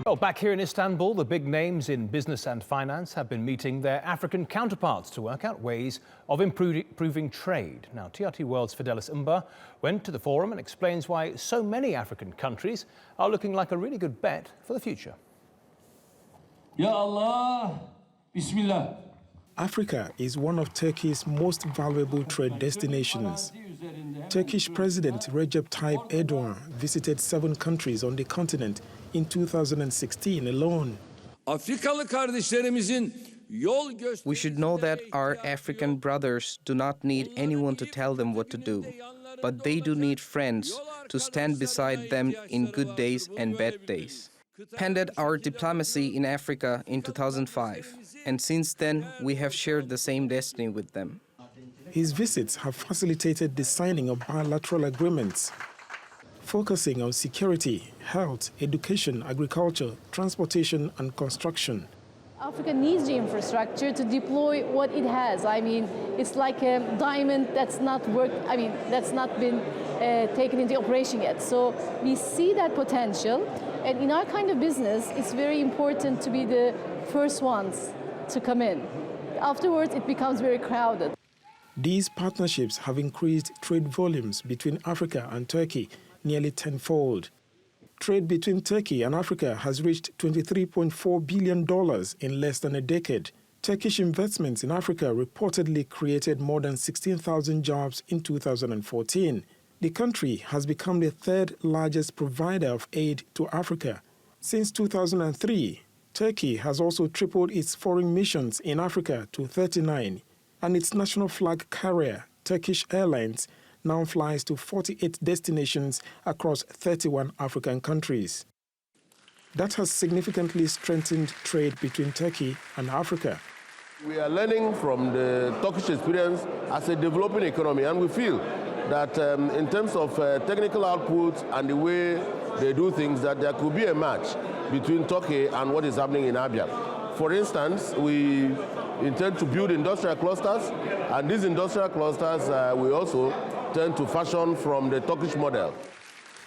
Well, back here in Istanbul, the big names in business and finance have been meeting their African counterparts to work out ways of improving trade. Now, TRT World's Fidelis Mbah went to the forum and explains why so many African countries are looking like a really good bet for the future. Ya Allah, Bismillah. Africa is one of Turkey's most valuable trade destinations. Turkish President Recep Tayyip Erdogan visited 7 countries on the continent in 2016 alone. We should know that our African brothers do not need anyone to tell them what to do, but they do need friends to stand beside them in good days and bad days. Ended our diplomacy in Africa in 2005, and since then we have shared the same destiny with them. His visits have facilitated the signing of bilateral agreements, focusing on security, health, education, agriculture, transportation, and construction. Africa needs the infrastructure to deploy what it has. I mean, it's like a diamond that's not worked. I mean, that's not been taken into operation yet. So we see that potential, and in our kind of business, it's very important to be the first ones to come in. Afterwards, it becomes very crowded. These partnerships have increased trade volumes between Africa and Turkey nearly tenfold. Trade between Turkey and Africa has reached $23.4 billion in less than a decade. Turkish investments in Africa reportedly created more than 16,000 jobs in 2014. The country has become the 3rd largest provider of aid to Africa. Since 2003, Turkey has also tripled its foreign missions in Africa to 39, and its national flag carrier, Turkish Airlines, now flies to 48 destinations across 31 African countries. That has significantly strengthened trade between Turkey and Africa. We are learning from the Turkish experience as a developing economy, and we feel that in terms of technical output and the way they do things, that there could be a match between Turkey and what is happening in Abia. For instance, we intend to build industrial clusters, and these industrial clusters we also tend to fashion from the Turkish model.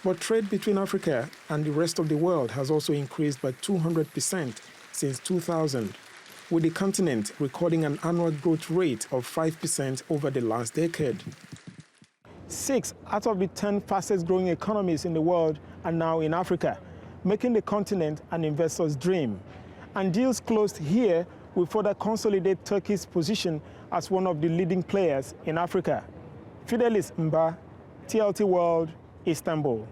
But trade between Africa and the rest of the world has also increased by 200% since 2000, with the continent recording an annual growth rate of 5% over the last decade. 6 out of the 10 fastest-growing economies in the world are now in Africa, making the continent an investor's dream. And deals closed here will further consolidate Turkey's position as one of the leading players in Africa. Fidelis Mbah, TRT World, Istanbul.